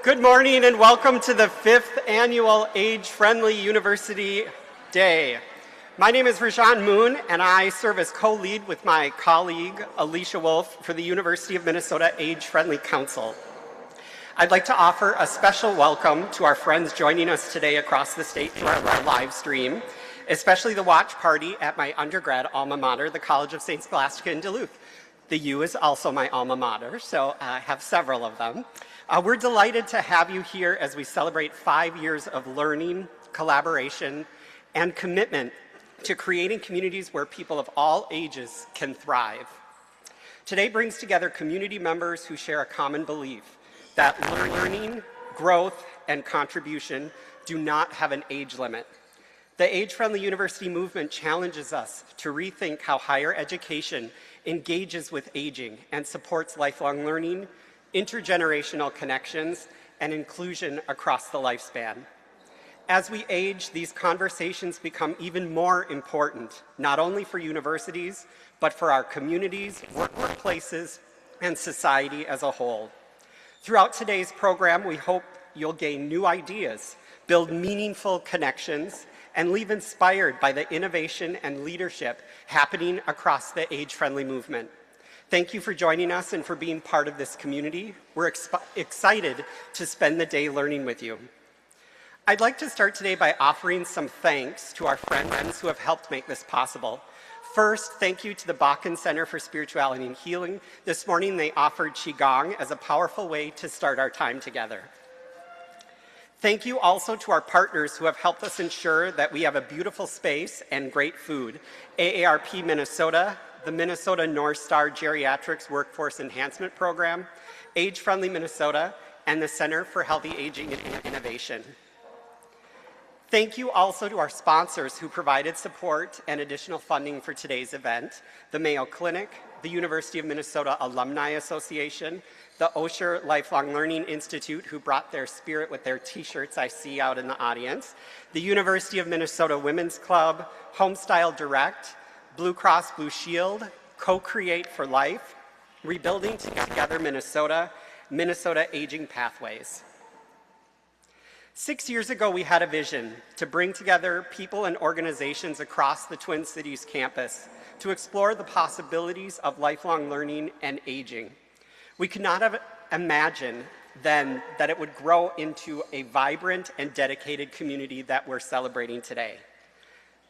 Good morning and welcome to the 5th Annual Age-Friendly University Day. My name is Rajan Moon and I serve as co-lead with my colleague Alicia Wolf for the University of Minnesota Age-Friendly Council. I'd like to offer a special welcome to our friends joining us today across the state through our live stream, especially the watch party at my undergrad alma mater, the College of St. Scholastica in Duluth. The U is also my alma mater, so I have several of them. We're delighted to have you here as we celebrate 5 years of learning, collaboration, and commitment to creating communities where people of all ages can thrive. Today brings together community members who share a common belief that learning, growth, and contribution do not have an age limit. The Age-Friendly University movement challenges us to rethink how higher education engages with aging and supports lifelong learning, intergenerational connections, and inclusion across the lifespan. As we age, these conversations become even more important, not only for universities, but for our communities, workplaces, and society as a whole. Throughout today's program, we hope you'll gain new ideas, build meaningful connections, and leave inspired by the innovation and leadership happening across the age-friendly movement. Thank you for joining us and for being part of this community. We're excited to spend the day learning with you. I'd like to start today by offering some thanks to our friends who have helped make this possible. First, thank you to the Bakken Center for Spirituality and Healing. This morning they offered Qigong as a powerful way to start our time together. Thank you also to our partners who have helped us ensure that we have a beautiful space and great food. AARP Minnesota, the Minnesota North Star Geriatrics Workforce Enhancement Program, Age-Friendly Minnesota, and the Center for Healthy Aging and Innovation. Thank you also to our sponsors who provided support and additional funding for today's event, the Mayo Clinic, the University of Minnesota Alumni Association, the Osher Lifelong Learning Institute, who brought their spirit with their t-shirts I see out in the audience, the University of Minnesota Women's Club, Homestyle Direct, Blue Cross Blue Shield, Co-Create for Life, Rebuilding Together Minnesota, Minnesota Aging Pathways. 6 years ago, we had a vision to bring together people and organizations across the Twin Cities campus to explore the possibilities of lifelong learning and aging. We could not have imagined then that it would grow into a vibrant and dedicated community that we're celebrating today.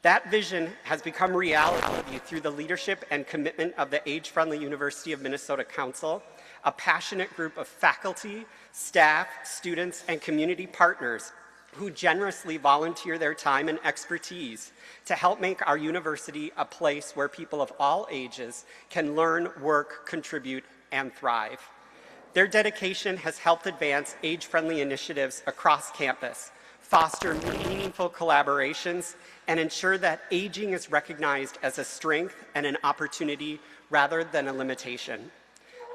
That vision has become reality through the leadership and commitment of the Age-Friendly University of Minnesota Council, a passionate group of faculty, staff, students, and community partners who generously volunteer their time and expertise to help make our university a place where people of all ages can learn, work, contribute, and thrive. Their dedication has helped advance age-friendly initiatives across campus, foster meaningful collaborations, and ensure that aging is recognized as a strength and an opportunity rather than a limitation.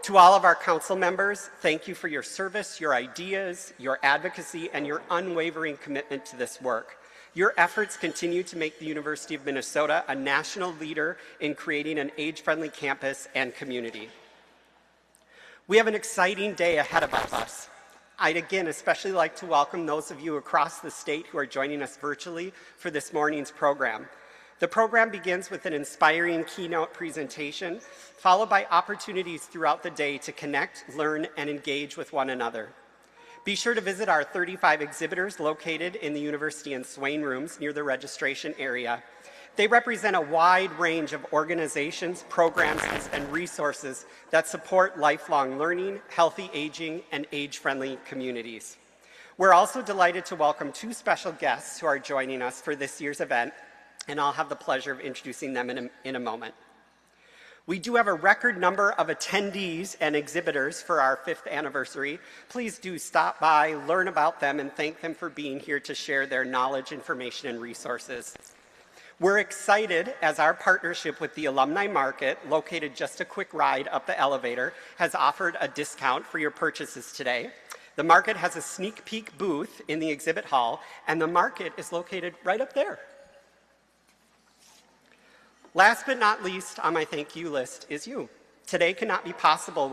To all of our council members, thank you for your service, your ideas, your advocacy, and your unwavering commitment to this work. Your efforts continue to make the University of Minnesota a national leader in creating an age-friendly campus and community. We have an exciting day ahead of us. I'd again especially like to welcome those of you across the state who are joining us virtually for this morning's program. The program begins with an inspiring keynote presentation, followed by opportunities throughout the day to connect, learn, and engage with one another. Be sure to visit our 35 exhibitors located in the University and Swain rooms near the registration area. They represent a wide range of organizations, programs, and resources that support lifelong learning, healthy aging, and age-friendly communities. We're also delighted to welcome two special guests who are joining us for this year's event, and I'll have the pleasure of introducing them in a moment. We do have a record number of attendees and exhibitors for our 5th anniversary. Please do stop by, learn about them, and thank them for being here to share their knowledge, information, and resources. We're excited as our partnership with the Alumni Market, located just a quick ride up the elevator, has offered a discount for your purchases today. The market has a sneak peek booth in the exhibit hall, and the market is located right up there. Last but not least on my thank you list is you. Today cannot be possible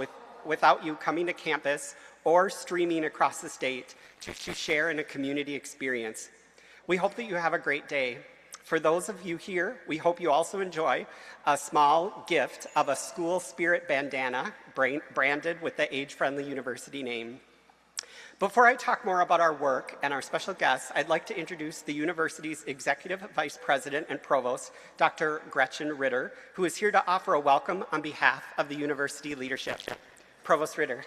without you coming to campus or streaming across the state to share in a community experience. We hope that you have a great day. For those of you here, we hope you also enjoy a small gift of a school spirit bandana branded with the age-friendly university name. Before I talk more about our work and our special guests, I'd like to introduce the university's Executive Vice President and Provost, Dr. Gretchen Ritter, who is here to offer a welcome on behalf of the university leadership. Provost Ritter.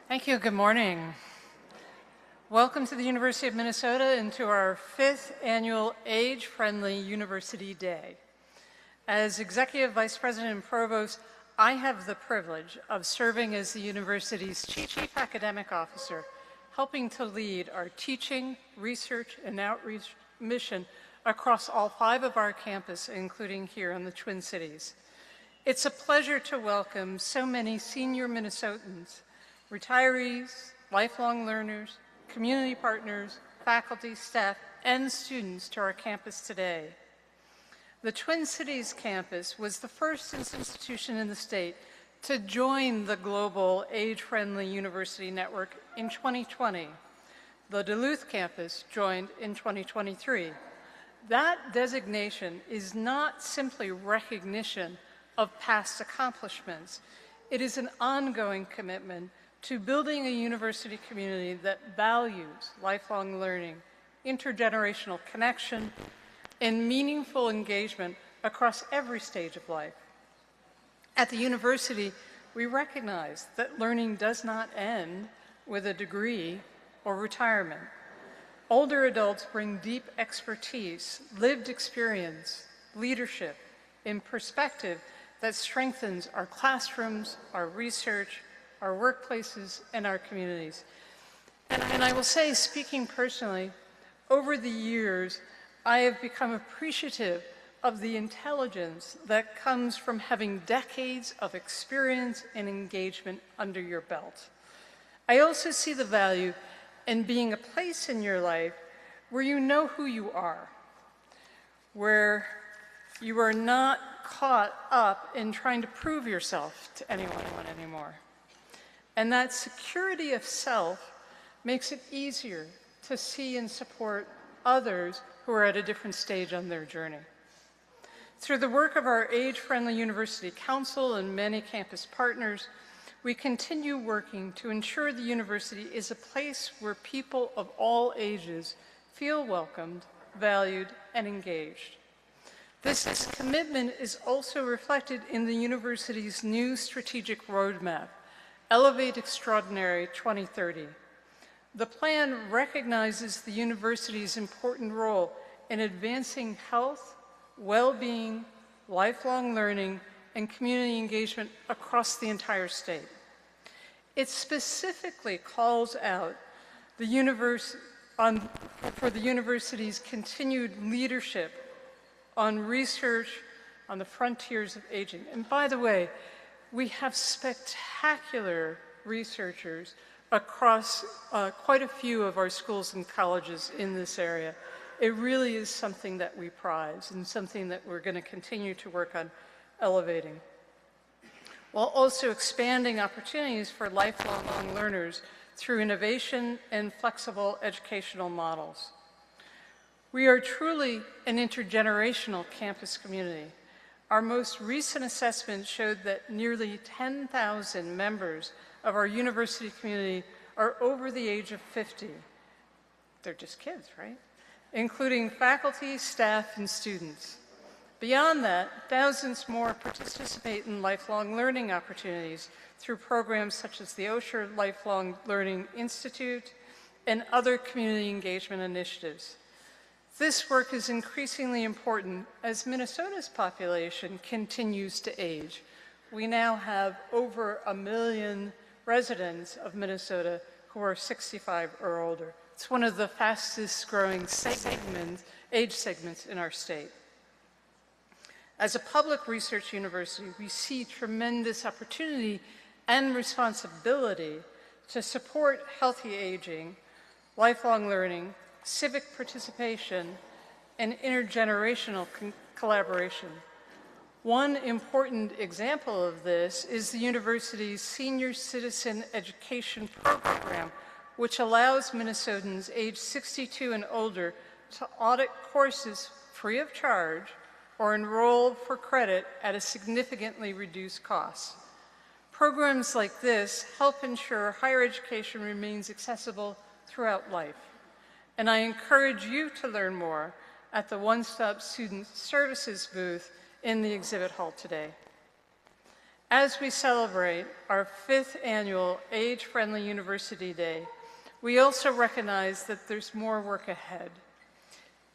Thank you. Good morning. Welcome to the University of Minnesota and to our 5th annual Age-Friendly University Day. As Executive Vice President and Provost, I have the privilege of serving as the university's Chief Academic Officer, helping to lead our teaching, research, and outreach mission across all 5 of our campuses, including here in the Twin Cities. It's a pleasure to welcome so many senior Minnesotans, retirees, lifelong learners, community partners, faculty, staff, and students to our campus today. The Twin Cities campus was the first institution in the state to join the global age-friendly university network in 2020. The Duluth campus joined in 2023. That designation is not simply recognition of past accomplishments. It is an ongoing commitment to building a university community that values lifelong learning, intergenerational connection, and meaningful engagement across every stage of life. At the university, we recognize that learning does not end with a degree or retirement. Older adults bring deep expertise, lived experience, leadership, and perspective that strengthens our classrooms, our research, our workplaces, and our communities. And I will say, speaking personally, over the years, I have become appreciative of the intelligence that comes from having decades of experience and engagement under your belt. I also see the value in being a place in your life where you know who you are, where you are not caught up in trying to prove yourself to anyone anymore. And that security of self makes it easier to see and support others who are at a different stage on their journey. Through the work of our Age-Friendly University Council and many campus partners, we continue working to ensure the university is a place where people of all ages feel welcomed, valued, and engaged. This commitment is also reflected in the university's new strategic roadmap, Elevate Extraordinary 2030. The plan recognizes the university's important role in advancing health, well-being, lifelong learning, and community engagement across the entire state. It specifically calls out for the university's continued leadership on research on the frontiers of aging. And by the way, we have spectacular researchers across quite a few of our schools and colleges in this area. It really is something that we prize and something that we're going to continue to work on elevating, while also expanding opportunities for lifelong learners through innovation and flexible educational models. We are truly an intergenerational campus community. Our most recent assessment showed that nearly 10,000 members of our university community are over the age of 50. They're just kids, right? Including faculty, staff, and students. Beyond that, thousands more participate in lifelong learning opportunities through programs such as the Osher Lifelong Learning Institute and other community engagement initiatives. This work is increasingly important as Minnesota's population continues to age. We now have over 1 million residents of Minnesota who are 65 or older. It's one of the fastest growing age segments in our state. As a public research university, we see tremendous opportunity and responsibility to support healthy aging, lifelong learning, civic participation, and intergenerational collaboration. One important example of this is the university's Senior Citizen Education Program, which allows Minnesotans aged 62 and older to audit courses free of charge or enroll for credit at a significantly reduced cost. Programs like this help ensure higher education remains accessible throughout life. And I encourage you to learn more at the One Stop Student Services booth in the exhibit hall today. As we celebrate our 5th annual Age-Friendly University Day, we also recognize that there's more work ahead.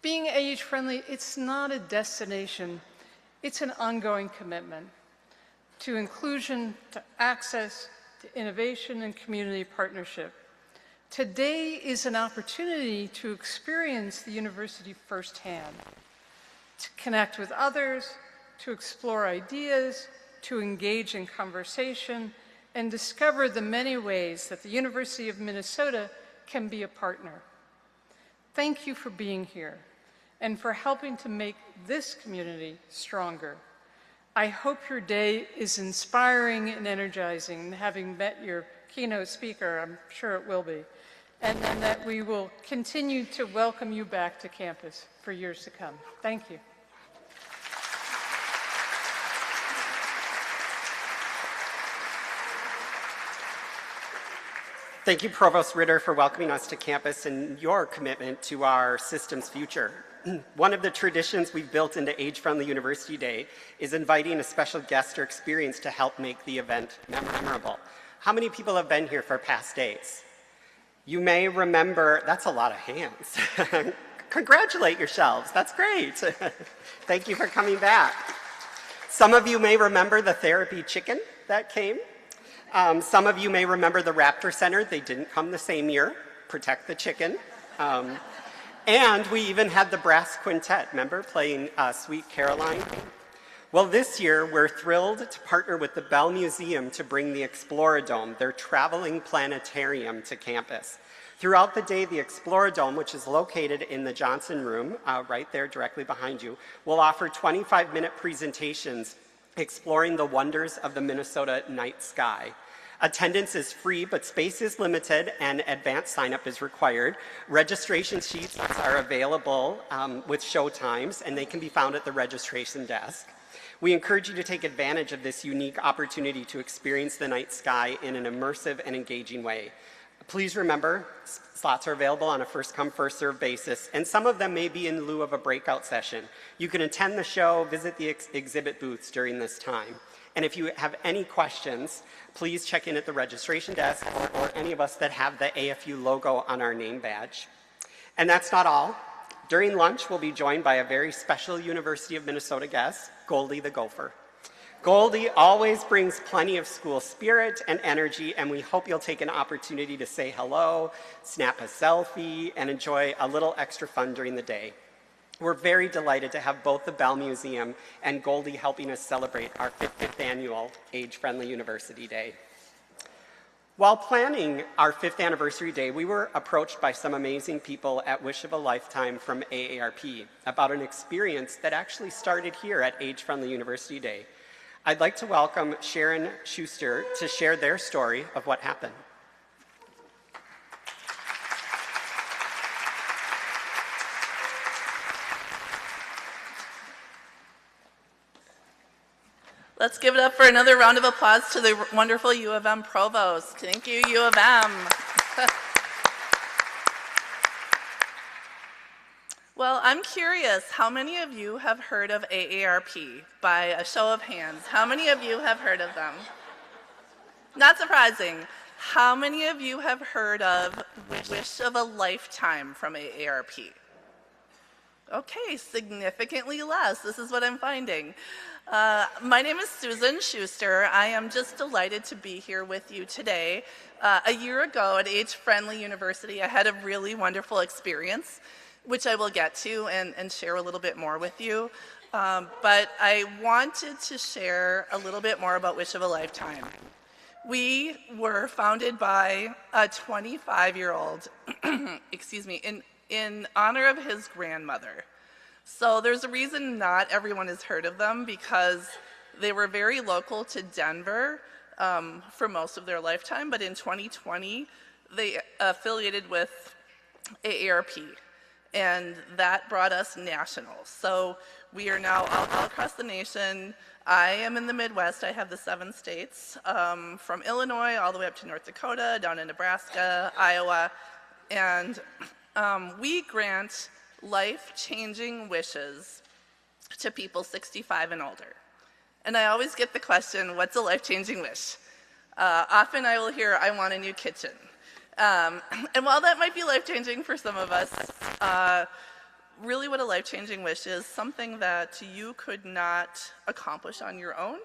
Being age-friendly, it's not a destination, it's an ongoing commitment to inclusion, to access, to innovation, and community partnership. Today is an opportunity to experience the university firsthand, to connect with others, to explore ideas, to engage in conversation, and discover the many ways that the University of Minnesota can be a partner. Thank you for being here and for helping to make this community stronger. I hope your day is inspiring and energizing. Having met your keynote speaker, I'm sure it will be. And then that we will continue to welcome you back to campus for years to come. Thank you. Thank you, Provost Ritter, for welcoming us to campus and your commitment to our system's future. One of the traditions we've built into Age-Friendly University Day is inviting a special guest or experience to help make the event memorable. How many people have been here for past days? You may remember, that's a lot of hands. Congratulate yourselves, that's great. Thank you for coming back. Some of you may remember the therapy chicken that came. Some of you may remember the Raptor Center. They didn't come the same year. Protect the chicken. And we even had the brass quintet, remember, playing Sweet Caroline? Well, this year, we're thrilled to partner with the Bell Museum to bring the Exploradome, their traveling planetarium, to campus. Throughout the day, the Exploradome, which is located in the Johnson Room, right there directly behind you, will offer 25-minute presentations exploring the wonders of the Minnesota night sky. Attendance is free, but space is limited and advanced sign-up is required. Registration sheets are available with show times, and they can be found at the registration desk. We encourage you to take advantage of this unique opportunity to experience the night sky in an immersive and engaging way. Please remember, slots are available on a first-come, first-served basis, and some of them may be in lieu of a breakout session. You can attend the show, visit the exhibit booths during this time. And if you have any questions, please check in at the registration desk or any of us that have the AFU logo on our name badge. And that's not all. During lunch, we'll be joined by a very special University of Minnesota guest, Goldie the Gopher. Goldie always brings plenty of school spirit and energy, and we hope you'll take an opportunity to say hello, snap a selfie, and enjoy a little extra fun during the day. We're very delighted to have both the Bell Museum and Goldie helping us celebrate our 5th annual Age-Friendly University Day. While planning our 5th anniversary day, we were approached by some amazing people at Wish of a Lifetime from AARP about an experience that actually started here at Age-Friendly University Day. I'd like to welcome Sheryl Schuster to share their story of what happened. Let's give it up for another round of applause to the wonderful U of M Provost. Thank you, U of M. Well, I'm curious, how many of you have heard of AARP? By a show of hands, how many of you have heard of them? Not surprising. How many of you have heard of Wish of a Lifetime from AARP? Okay, significantly less. This is what I'm finding. My name is Susan Schuster. I am just delighted to be here with you today. A year ago at Age-Friendly University, I had a really wonderful experience, which I will get to and share a little bit more with you. But I wanted to share a little bit more about Wish of a Lifetime. We were founded by a 25-year-old, excuse me, in honor of his grandmother. So there's a reason not everyone has heard of them, because they were very local to Denver for most of their lifetime, but in 2020, they affiliated with AARP, and that brought us national. So we are now all across the nation. I am in the Midwest. I have the 7 states, from Illinois all the way up to North Dakota, down in Nebraska, Iowa, and we grant life-changing wishes to people 65 and older. And I always get the question, what's a life-changing wish? Often I will hear, I want a new kitchen. And while that might be life-changing for some of us, really what a life-changing wish is, something that you could not accomplish on your own,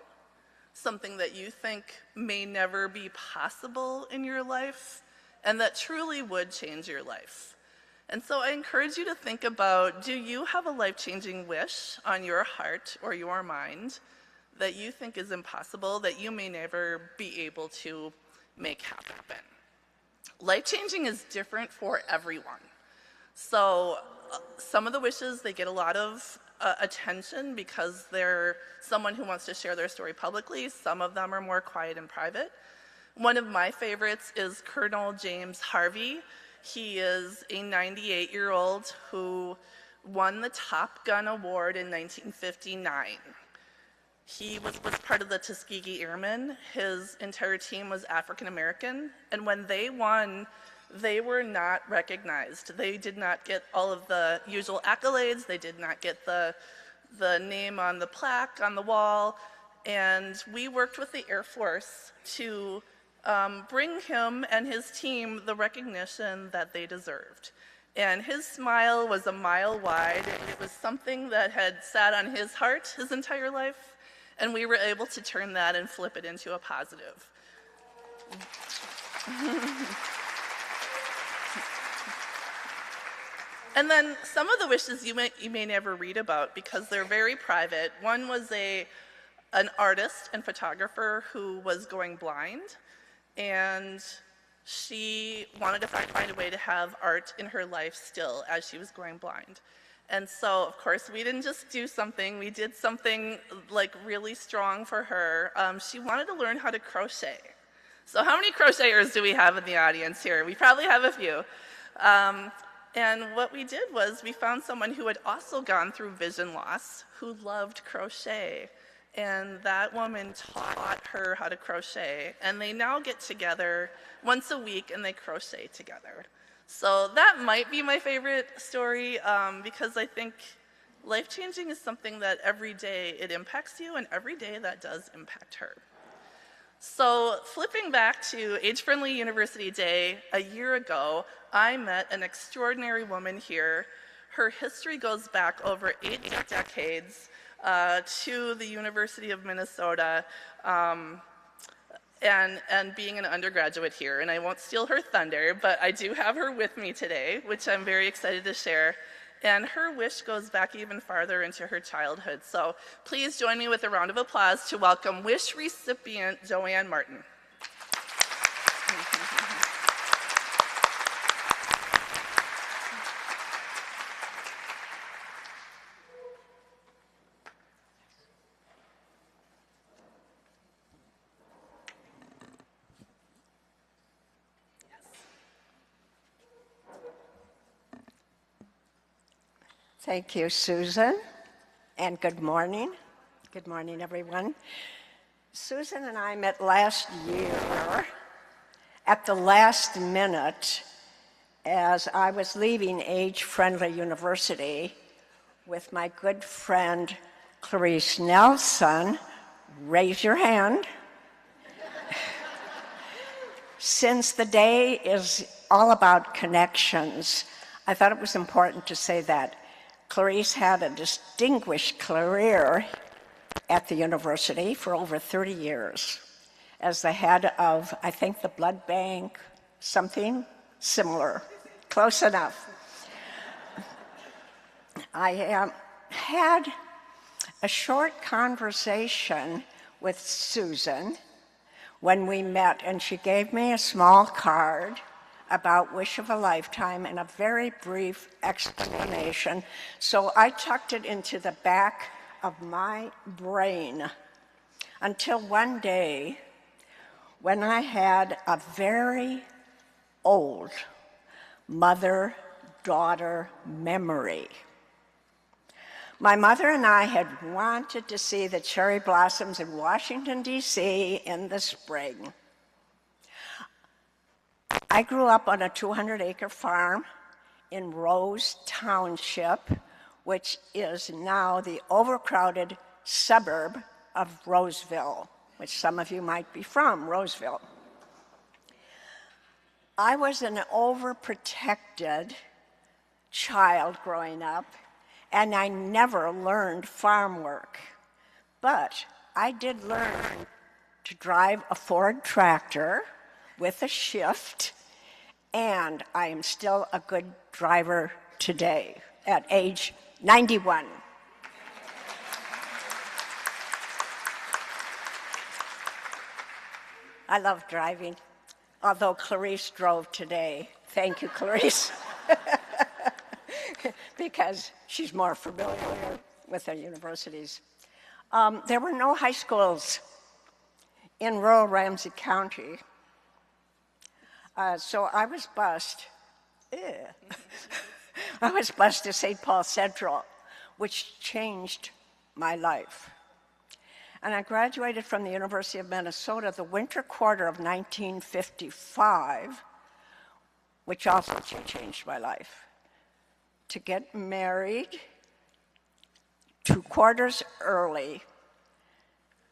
something that you think may never be possible in your life, and that truly would change your life. And so I encourage you to think about, do you have a life-changing wish on your heart or your mind that you think is impossible, that you may never be able to make happen? Life-changing is different for everyone. So some of the wishes, they get a lot of attention because they're someone who wants to share their story publicly. Some of them are more quiet and private. One of my favorites is Colonel James Harvey. He is a 98-year-old who won the Top Gun Award in 1959. He was part of the Tuskegee Airmen. His entire team was African American, and when they won, they were not recognized. They did not get all of the usual accolades. They did not get the name on the plaque on the wall, and we worked with the Air Force to bring him and his team the recognition that they deserved. And his smile was a mile wide. It was something that had sat on his heart his entire life, and we were able to turn that and flip it into a positive. And then some of the wishes you may never read about because they're very private. One was an artist and photographer who was going blind, and she wanted to find a way to have art in her life still as she was going blind. And so, of course, we didn't just do something, we did something like really strong for her. She wanted to learn how to crochet. So how many crocheters do we have in the audience here? We probably have a few. And what we did was we found someone who had also gone through vision loss who loved crochet. And that woman taught her how to crochet. And they now get together once a week and they crochet together. So that might be my favorite story because I think life-changing is something that every day it impacts you, and every day that does impact her. So flipping back to Age Friendly University Day, a year ago, I met an extraordinary woman here. Her history goes back over 8 decades to the University of Minnesota and being an undergraduate here. And I won't steal her thunder, but I do have her with me today, which I'm very excited to share. And her wish goes back even farther into her childhood. So please join me with a round of applause to welcome wish recipient Joanne Martin. Thank you, Susan, and good morning. Good morning, everyone. Susan and I met last year at the last minute as I was leaving Age Friendly University with my good friend Clarice Nelson. Raise your hand. Since the day is all about connections, I thought it was important to say that Clarice had a distinguished career at the university for over 30 years as the head of, I think, the blood bank, something similar, close enough. I had a short conversation with Susan when we met, and she gave me a small card. about wish of a lifetime and a very brief explanation. So I tucked it into the back of my brain until one day when I had a very old mother-daughter memory. My mother and I had wanted to see the cherry blossoms in Washington, D.C. in the spring. I grew up on a 200-acre farm in Rose Township, which is now the overcrowded suburb of Roseville, which some of you might be from, Roseville. I was an overprotected child growing up, and I never learned farm work. But I did learn to drive a Ford tractor with a shift, and I am still a good driver today at age 91. I love driving, although Clarice drove today. Thank you, Clarice, because she's more familiar with the universities. There were no high schools in rural Ramsey County, so I was bused. I was bused to St. Paul Central, which changed my life. And I graduated from the University of Minnesota the winter quarter of 1955, which also changed my life, to get married 2 quarters early.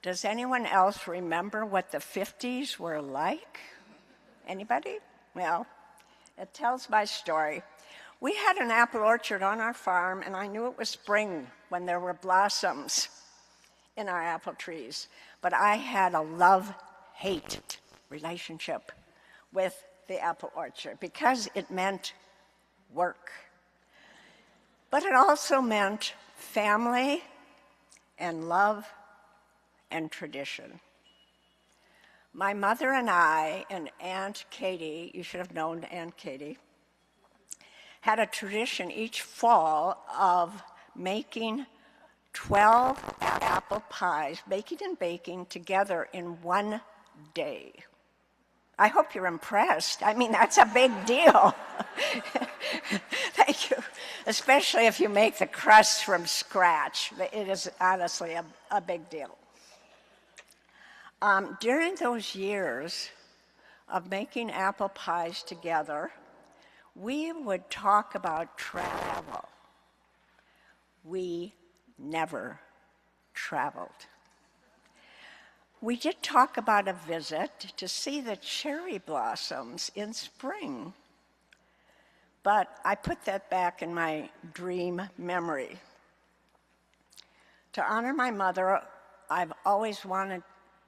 Does anyone else remember what the 50s were like? Anybody? Well, it tells my story. We had an apple orchard on our farm, and I knew it was spring when there were blossoms in our apple trees. But I had a love-hate relationship with the apple orchard because it meant work. But it also meant family and love and tradition. My mother and I and Aunt Katie, you should have known Aunt Katie, had a tradition each fall of making 12 apple pies, baking and baking together in one day. I hope you're impressed. I mean, that's a big deal. Thank you. Especially if you make the crust from scratch. It is honestly a big deal. During those years of making apple pies together, we would talk about travel. We never traveled. We did talk about a visit to see the cherry blossoms in spring, but I put that back in my dream memory. To honor my mother, I've always wanted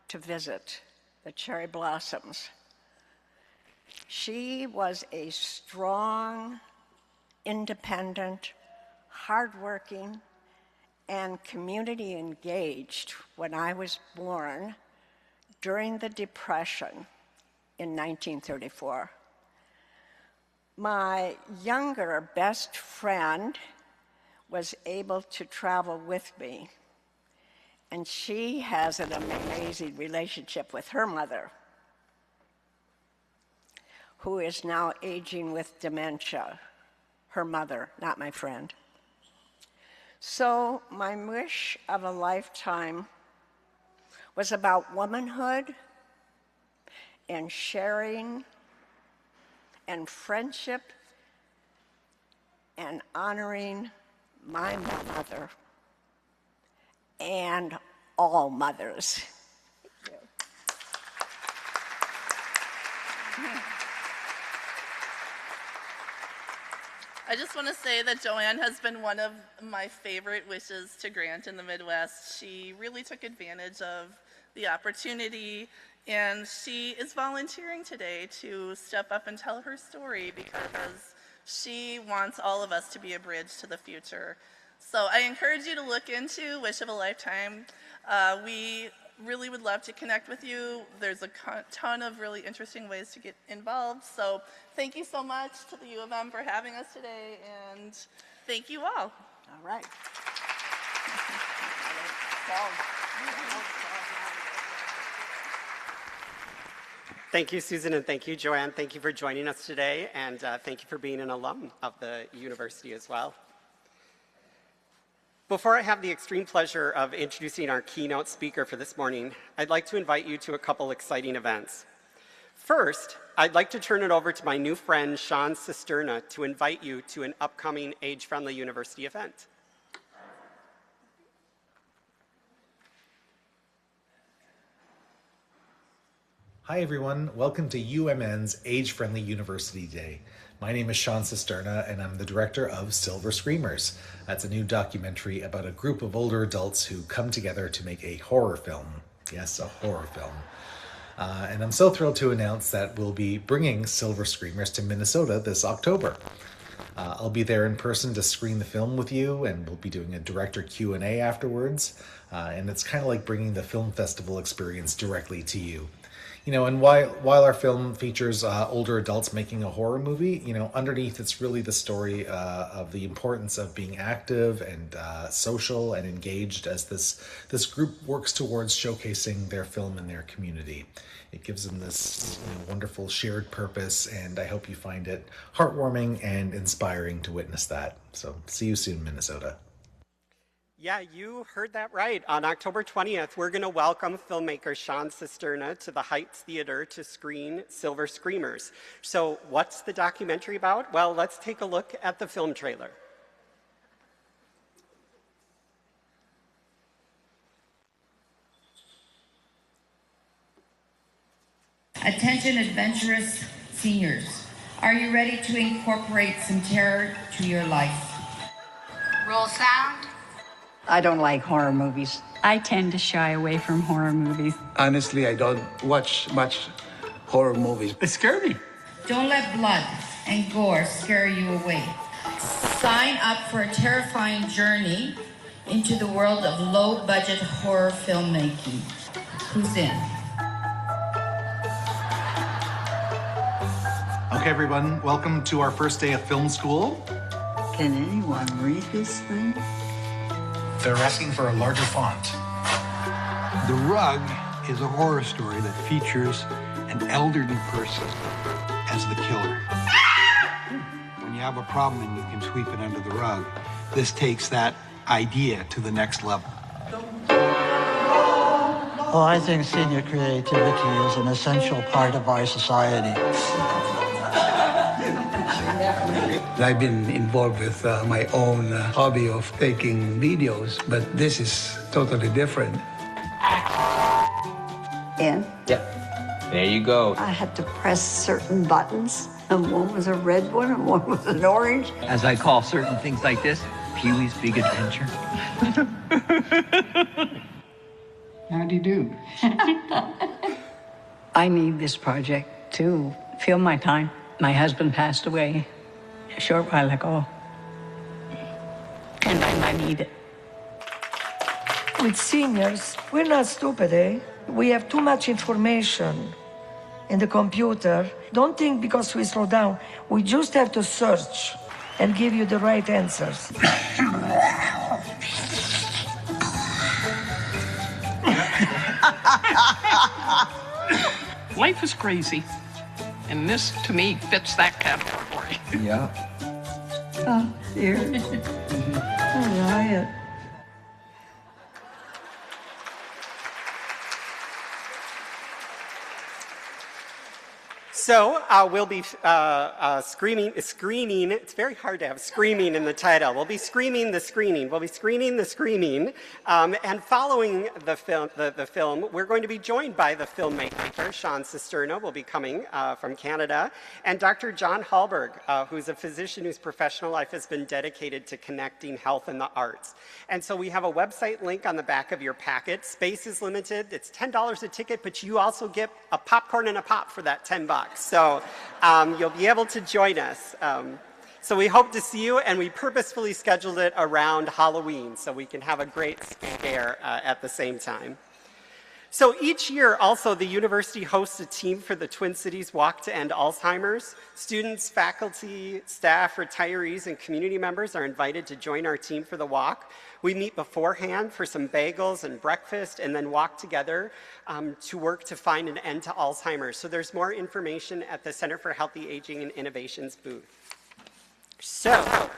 to visit the cherry blossoms. She was a strong, independent, hardworking, and community engaged when I was born during the Depression in 1934. My younger best friend was able to travel with me, and she has an amazing relationship with her mother, who is now aging with dementia. Her mother, not my friend. So my wish of a lifetime was about womanhood and sharing and friendship and honoring my mother and all mothers. I just want to say that Joanne has been one of my favorite wishes to grant in the Midwest. She really took advantage of the opportunity, and she is volunteering today to step up and tell her story because she wants all of us to be a bridge to the future. So I encourage you to look into Wish of a Lifetime. We really would love to connect with you. There's a ton of really interesting ways to get involved. So thank you so much to the U of M for having us today, and thank you all. All right. Thank you, Susan, and thank you, Joanne. Thank you for joining us today, and thank you for being an alum of the university as well. Before I have the extreme pleasure of introducing our keynote speaker for this morning, I'd like to invite you to a couple exciting events. First, I'd like to turn it over to my new friend, Sean Cisterna, to invite you to an upcoming age-friendly university event. Hi everyone, welcome to UMN's Age-Friendly University Day. My name is Sean Cisterna and I'm the director of Silver Screamers. That's a new documentary about a group of older adults who come together to make a horror film. Yes, a horror film. And I'm so thrilled to announce that we'll be bringing Silver Screamers to Minnesota this October. I'll be there in person to screen the film with you, and we'll be doing a director Q&A afterwards. And it's kind of like bringing the film festival experience directly to you. You know, and while our film features older adults making a horror movie, you know, underneath it's really the story of the importance of being active and social and engaged as this group works towards showcasing their film in their community. It gives them this wonderful shared purpose, and I hope you find it heartwarming and inspiring to witness that. So see you soon, Minnesota. Yeah, you heard that right. On October 20th, we're going to welcome filmmaker Sean Cisterna to the Heights Theater to screen Silver Screamers. So what's the documentary about? Well, let's take a look at the film trailer. Attention adventurous seniors. Are you ready to incorporate some terror to your life? Roll sound. I don't like horror movies. I tend to shy away from horror movies. Honestly, I don't watch much horror movies. It scared me. Don't let blood and gore scare you away. Sign up for a terrifying journey into the world of low-budget horror filmmaking. Who's in? Okay, everyone, welcome to our first day of film school. Can anyone read this thing? They're asking for a larger font. The Rug is a horror story that features an elderly person as the killer. When you have a problem and you can sweep it under the rug, this takes that idea to the next level. Oh, I think senior creativity is an essential part of our society. I've been involved with my own hobby of taking videos, but this is totally different. In? Yep. There you go. I had to press certain buttons, and one was a red one and one was an orange. As I call certain things like this, Pee-wee's Big Adventure. How do you do? I need this project to fill my time. My husband passed away a short while ago, and I need it. With seniors, we're not stupid, eh? We have too much information in the computer. Don't think because we slow down. We just have to search and give you the right answers. Life is crazy, and this, to me, fits that category. Yeah. Oh, dear. Riot. So we'll be screening, it's very hard to have screaming in the title. We'll be screaming the screening. We'll be screening the screaming. And following the film, we're going to be joined by the filmmaker, Sean Cisterna, will be coming from Canada, and Dr. John Hallberg, who's a physician whose professional life has been dedicated to connecting health and the arts. And so we have a website link on the back of your packet. Space is limited. It's $10 a ticket, but you also get a popcorn and a pop for that $10. So you'll be able to join us. So we hope to see you, and we purposefully scheduled it around Halloween so we can have a great scare at the same time. So each year, also, the university hosts a team for the Twin Cities Walk to End Alzheimer's. Students, faculty, staff, retirees, and community members are invited to join our team for the walk. We meet beforehand for some bagels and breakfast, and then walk together to work to find an end to Alzheimer's. So there's more information at the Center for Healthy Aging and Innovations booth. So,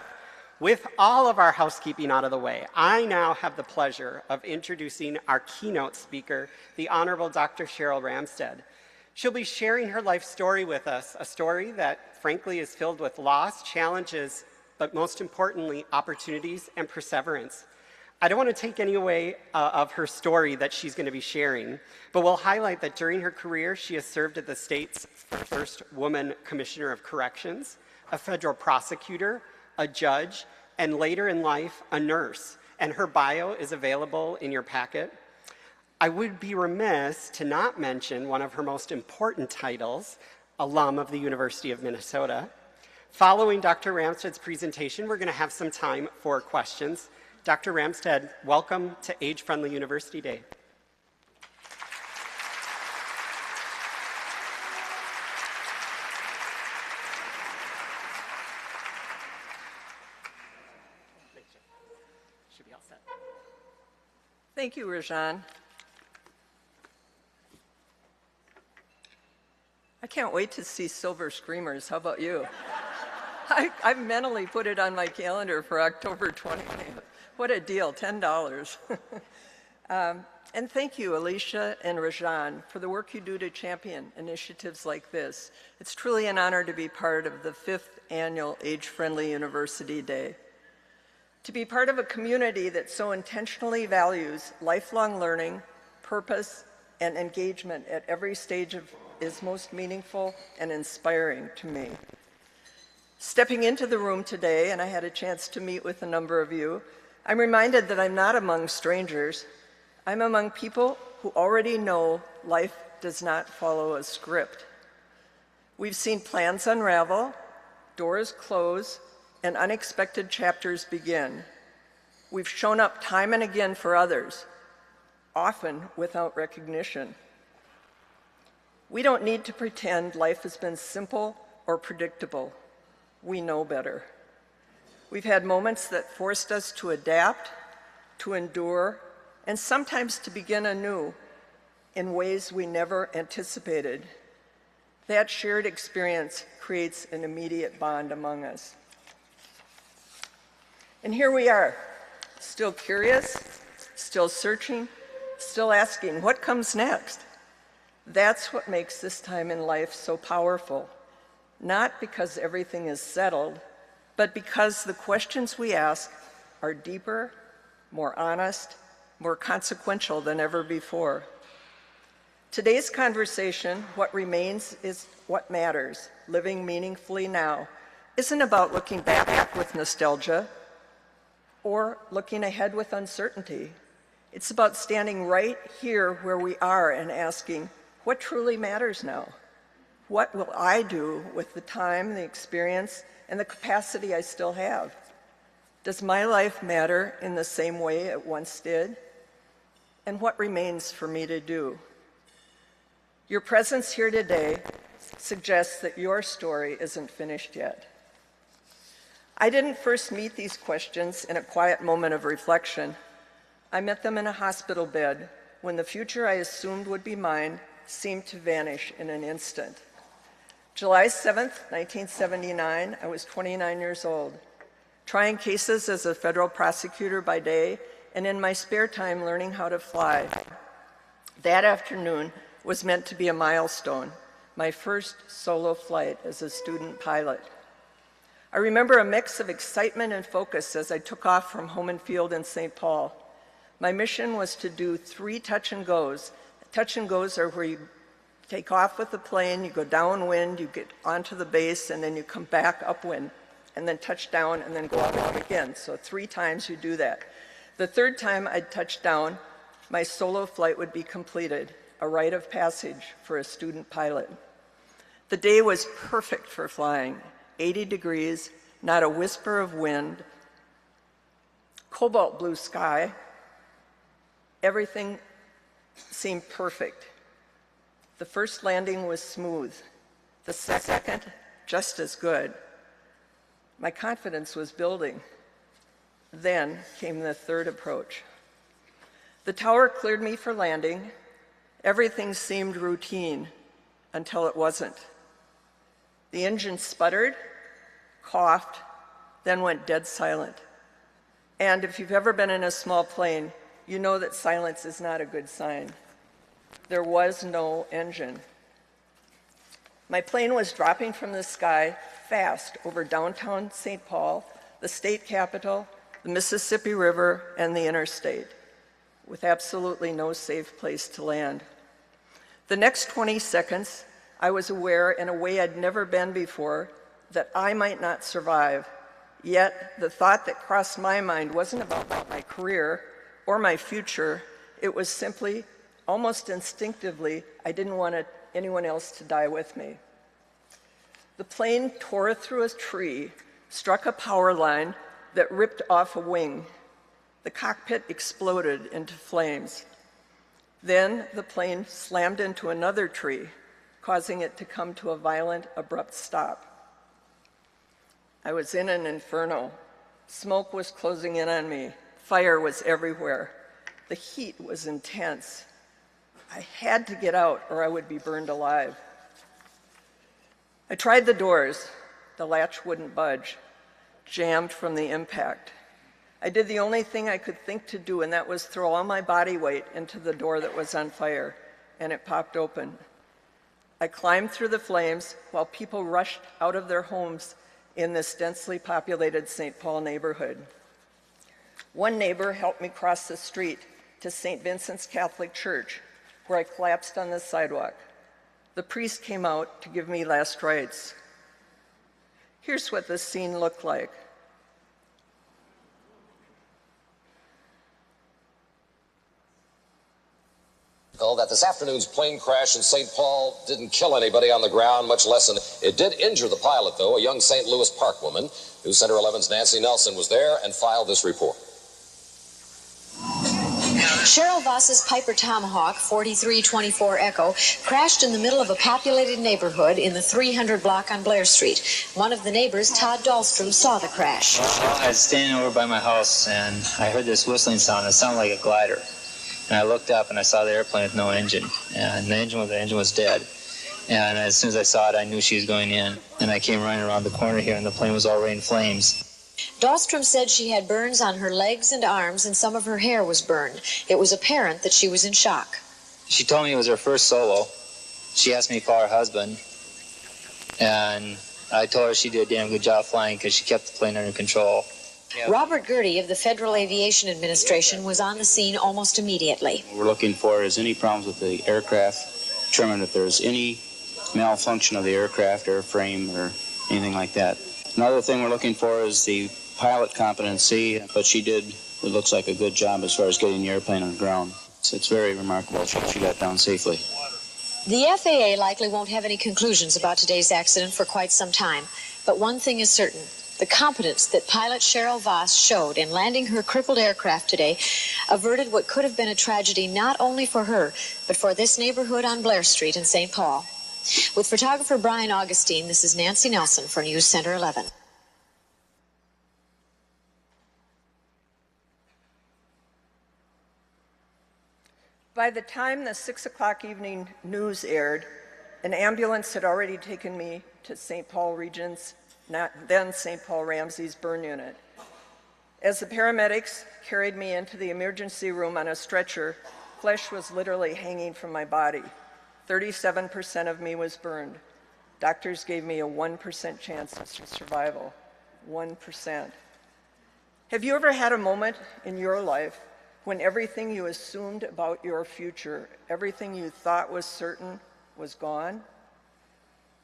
with all of our housekeeping out of the way, I now have the pleasure of introducing our keynote speaker, the Honorable Dr. Sheryl Ramstad. She'll be sharing her life story with us, a story that frankly is filled with loss, challenges, but most importantly, opportunities and perseverance. I don't want to take any away of her story that she's going to be sharing, but we'll highlight that during her career, she has served as the state's first woman commissioner of corrections, a federal prosecutor, a judge, and later in life, a nurse. And her bio is available in your packet. I would be remiss to not mention one of her most important titles, alum of the University of Minnesota. Following Dr. Ramstad's presentation, we're going to have some time for questions. Dr. Ramstad, welcome to Age Friendly University Day. Thank you, Rajan. I can't wait to see Silver Screamers. How about you? I've mentally put it on my calendar for October 20th. What a deal, $10. And thank you, Alicia and Rajan, for the work you do to champion initiatives like this. It's truly an honor to be part of the 5th annual Age-Friendly University Day. To be part of a community that so intentionally values lifelong learning, purpose, and engagement at every stage is most meaningful and inspiring to me. Stepping into the room today, and I had a chance to meet with a number of you, I'm reminded that I'm not among strangers. I'm among people who already know life does not follow a script. We've seen plans unravel, doors close, and unexpected chapters begin. We've shown up time and again for others, often without recognition. We don't need to pretend life has been simple or predictable. We know better. We've had moments that forced us to adapt, to endure, and sometimes to begin anew in ways we never anticipated. That shared experience creates an immediate bond among us. And here we are, still curious, still searching, still asking, what comes next? That's what makes this time in life so powerful, not because everything is settled, but because the questions we ask are deeper, more honest, more consequential than ever before. Today's conversation, What Remains is What Matters, Living Meaningfully Now, isn't about looking back with nostalgia or looking ahead with uncertainty. It's about standing right here where we are and asking, what truly matters now? What will I do with the time, the experience, and the capacity I still have? Does my life matter in the same way it once did? And what remains for me to do? Your presence here today suggests that your story isn't finished yet. I didn't first meet these questions in a quiet moment of reflection. I met them in a hospital bed when the future I assumed would be mine seemed to vanish in an instant. July 7th, 1979, I was 29 years old, trying cases as a federal prosecutor by day and in my spare time learning how to fly. That afternoon was meant to be a milestone, my first solo flight as a student pilot. I remember a mix of excitement and focus as I took off from home and field in St. Paul. My mission was to do 3 touch and goes. Touch and goes are where you take off with the plane, you go downwind, you get onto the base, and then you come back upwind, and then touch down, and then go up again. So 3 times you do that. The 3rd time I'd touch down, my solo flight would be completed, a rite of passage for a student pilot. The day was perfect for flying. 80 degrees, not a whisper of wind, cobalt blue sky, everything seemed perfect. The first landing was smooth. The second, just as good. My confidence was building. Then came the third approach. The tower cleared me for landing. Everything seemed routine until it wasn't. The engine sputtered, coughed, then went dead silent. And if you've ever been in a small plane, you know that silence is not a good sign. There was no engine. My plane was dropping from the sky fast over downtown St. Paul, the state capitol, the Mississippi River, and the interstate, with absolutely no safe place to land. The next 20 seconds, I was aware in a way I'd never been before that I might not survive. Yet the thought that crossed my mind wasn't about my career or my future. It was simply, almost instinctively, I didn't want anyone else to die with me. The plane tore through a tree, struck a power line that ripped off a wing. The cockpit exploded into flames. Then the plane slammed into another tree, causing it to come to a violent, abrupt stop. I was in an inferno. Smoke was closing in on me. Fire was everywhere. The heat was intense. I had to get out or I would be burned alive. I tried the doors. The latch wouldn't budge, jammed from the impact. I did the only thing I could think to do, and that was throw all my body weight into the door that was on fire, and it popped open. I climbed through the flames while people rushed out of their homes in this densely populated St. Paul neighborhood. One neighbor helped me cross the street to St. Vincent's Catholic Church, where I collapsed on the sidewalk. The priest came out to give me last rites. Here's what this scene looked like. That this afternoon's plane crash in St. Paul didn't kill anybody on the ground, much less than it did injure the pilot, though. A young St. Louis Park woman. News Center 11's Nancy Nelson was there and filed this report. Sheryl Voss's Piper Tomahawk 4324 Echo crashed in the middle of a populated neighborhood in the 300 block on Blair Street. One of the neighbors, Todd Dahlstrom, saw the crash. I was standing over by my house and I heard this whistling sound. It sounded like a glider. And I looked up and I saw the airplane with no engine. And the engine was dead. And as soon as I saw it, I knew she was going in. And I came running around the corner here and the plane was already in flames. Dahlstrom said she had burns on her legs and arms and some of her hair was burned. It was apparent that she was in shock. She told me it was her first solo. She asked me to call her husband. And I told her she did a damn good job flying because she kept the plane under control. Yeah. Robert Gertie of the Federal Aviation Administration was on the scene almost immediately. What we're looking for is any problems with the aircraft, determine if there's any malfunction of the aircraft, airframe, or anything like that. Another thing we're looking for is the pilot competency, but she did, it looks like, a good job as far as getting the airplane on the ground. So it's very remarkable she got down safely. The FAA likely won't have any conclusions about today's accident for quite some time, but one thing is certain. The competence that pilot Sheryl Voss showed in landing her crippled aircraft today averted what could have been a tragedy not only for her, but for this neighborhood on Blair Street in St. Paul. With photographer Brian Augustine, this is Nancy Nelson for News Center 11. By the time the 6 o'clock evening news aired, an ambulance had already taken me to St. Paul Region's, then St. Paul Ramsey's burn unit. As the paramedics carried me into the emergency room on a stretcher, flesh was literally hanging from my body. 37% of me was burned. Doctors gave me a 1% chance of survival. 1%. Have you ever had a moment in your life when everything you assumed about your future, everything you thought was certain, was gone?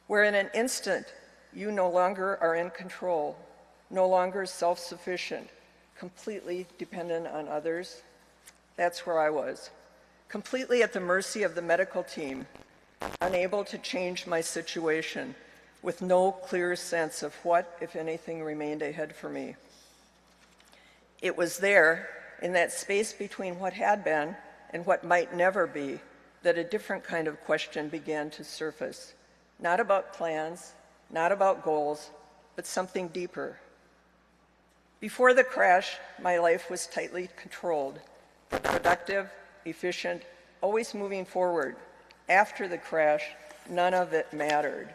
Where in an instant, you no longer are in control, no longer self-sufficient, completely dependent on others? That's where I was, completely at the mercy of the medical team, unable to change my situation, with no clear sense of what, if anything, remained ahead for me. It was there, in that space between what had been and what might never be, that a different kind of question began to surface. Not about plans, not about goals, but something deeper. Before the crash, my life was tightly controlled, productive, efficient, always moving forward. After the crash, none of it mattered.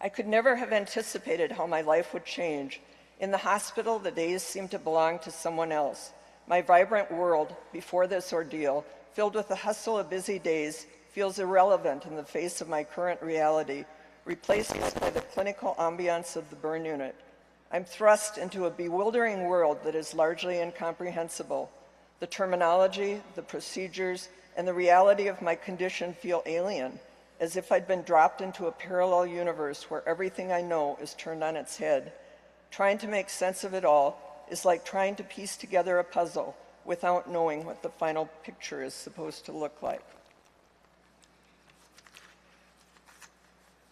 I could never have anticipated how my life would change. In the hospital, the days seemed to belong to someone else. My vibrant world, before this ordeal, filled with the hustle of busy days, feels irrelevant in the face of my current reality, replaced by the clinical ambiance of the burn unit. I'm thrust into a bewildering world that is largely incomprehensible. The terminology, the procedures, and the reality of my condition feel alien, as if I'd been dropped into a parallel universe where everything I know is turned on its head. Trying to make sense of it all is like trying to piece together a puzzle without knowing what the final picture is supposed to look like.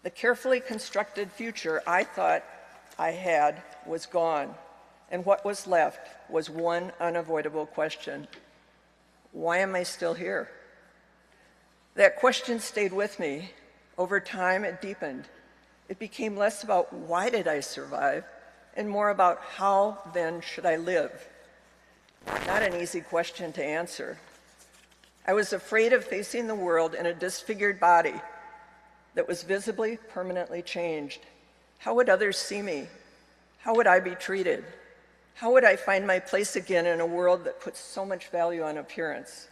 The carefully constructed future I thought I had was gone, and what was left was one unavoidable question. Why am I still here? That question stayed with me. Over time, it deepened. It became less about why did I survive, and more about how then should I live? Not an easy question to answer. I was afraid of facing the world in a disfigured body that was visibly, permanently changed. How would others see me? How would I be treated? How would I find my place again in a world that puts so much value on appearance?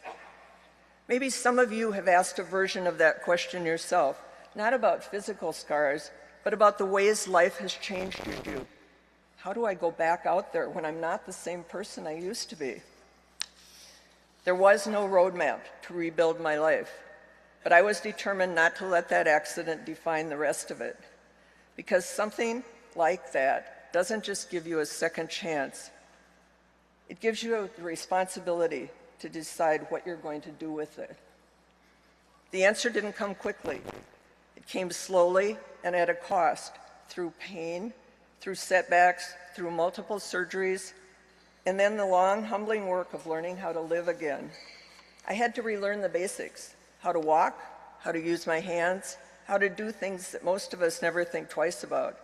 Maybe some of you have asked a version of that question yourself, not about physical scars, but about the ways life has changed you. How do I go back out there when I'm not the same person I used to be? There was no roadmap to rebuild my life, but I was determined not to let that accident define the rest of it. Because something like that doesn't just give you a second chance, it gives you the responsibility to decide what you're going to do with it. The answer didn't come quickly. It came slowly and at a cost, through pain, through setbacks, through multiple surgeries, and then the long, humbling work of learning how to live again. I had to relearn the basics, how to walk, how to use my hands, how to do things that most of us never think twice about.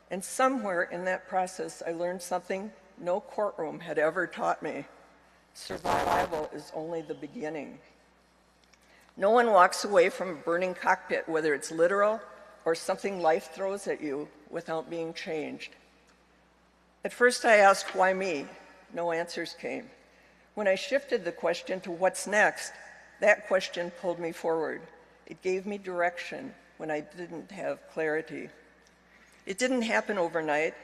And somewhere in that process, I learned something no courtroom had ever taught me. Survival is only the beginning. No one walks away from a burning cockpit, whether it's literal or something life throws at you, without being changed. At first I asked, why me? No answers came. When I shifted the question to what's next, that question pulled me forward. It gave me direction when I didn't have clarity. It didn't happen overnight.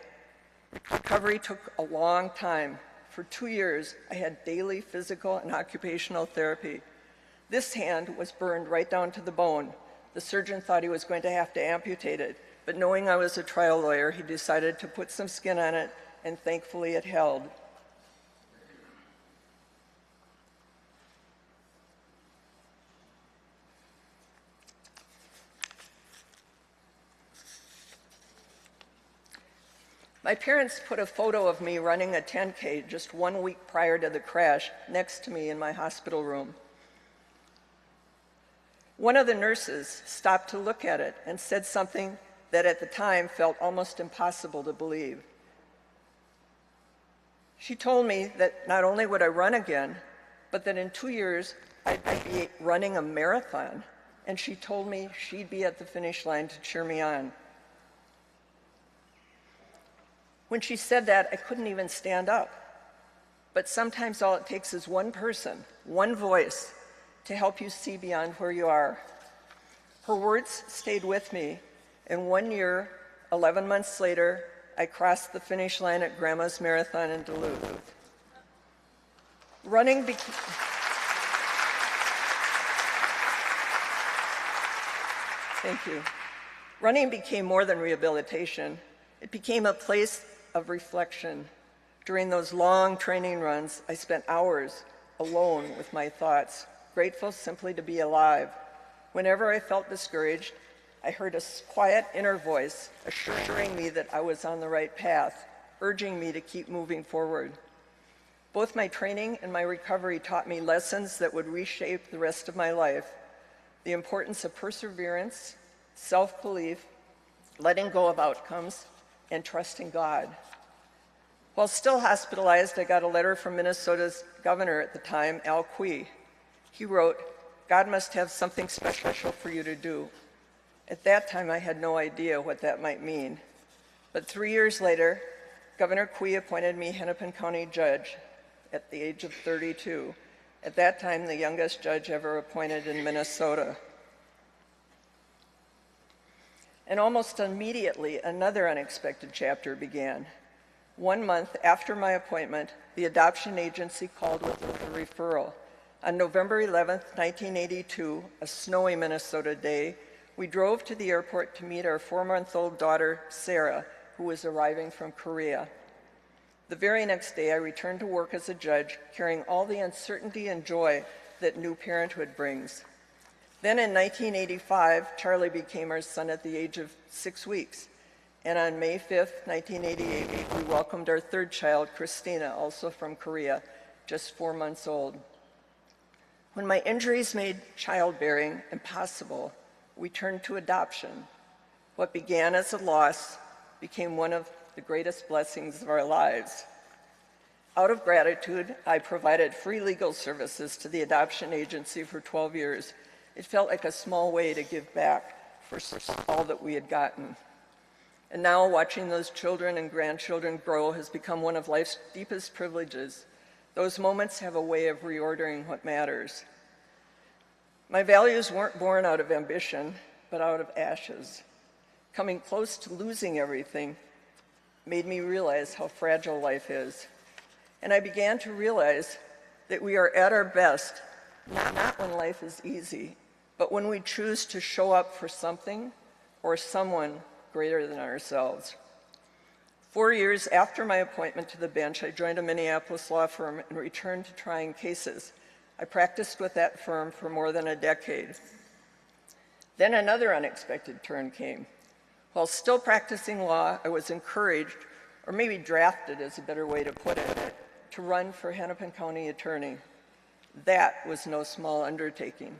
Recovery took a long time. For 2 years, I had daily physical and occupational therapy. This hand was burned right down to the bone. The surgeon thought he was going to have to amputate it, but knowing I was a trial lawyer, he decided to put some skin on it, and thankfully it held. My parents put a photo of me running a 10K just 1 week prior to the crash next to me in my hospital room. One of the nurses stopped to look at it and said something that at the time felt almost impossible to believe. She told me that not only would I run again, but that in 2 years I'd be running a marathon, and she told me she'd be at the finish line to cheer me on. When she said that, I couldn't even stand up. But sometimes all it takes is one person, one voice, to help you see beyond where you are. Her words stayed with me, and 1 year, 11 months later, I crossed the finish line at Grandma's Marathon in Duluth. Thank you. Running became more than rehabilitation. It became a place of reflection. During those long training runs, I spent hours alone with my thoughts, grateful simply to be alive. Whenever I felt discouraged, I heard a quiet inner voice assuring me that I was on the right path, urging me to keep moving forward. Both my training and my recovery taught me lessons that would reshape the rest of my life. The importance of perseverance, self-belief, letting go of outcomes, and trusting God. While still hospitalized, I got a letter from Minnesota's governor at the time, Al Quie. He wrote, "God must have something special for you to do." At that time, I had no idea what that might mean. But 3 years later, Governor Quie appointed me Hennepin County judge at the age of 32. At that time, the youngest judge ever appointed in Minnesota. And almost immediately, another unexpected chapter began. 1 month after my appointment, the adoption agency called with a referral. On November 11th, 1982, a snowy Minnesota day, we drove to the airport to meet our 4-month-old daughter, Sarah, who was arriving from Korea. The very next day, I returned to work as a judge, carrying all the uncertainty and joy that new parenthood brings. Then in 1985, Charlie became our son at the age of 6 weeks. And on May 5th, 1988, we welcomed our third child, Christina, also from Korea, just 4 months old. When my injuries made childbearing impossible, we turned to adoption. What began as a loss became one of the greatest blessings of our lives. Out of gratitude, I provided free legal services to the adoption agency for 12 years. It felt like a small way to give back for all that we had gotten. And now watching those children and grandchildren grow has become one of life's deepest privileges. Those moments have a way of reordering what matters. My values weren't born out of ambition, but out of ashes. Coming close to losing everything made me realize how fragile life is. And I began to realize that we are at our best, not when life is easy, but when we choose to show up for something or someone greater than ourselves. 4 years after my appointment to the bench, I joined a Minneapolis law firm and returned to trying cases. I practiced with that firm for more than a decade. Then another unexpected turn came. While still practicing law, I was encouraged, or maybe drafted is a better way to put it, to run for Hennepin County Attorney. That was no small undertaking.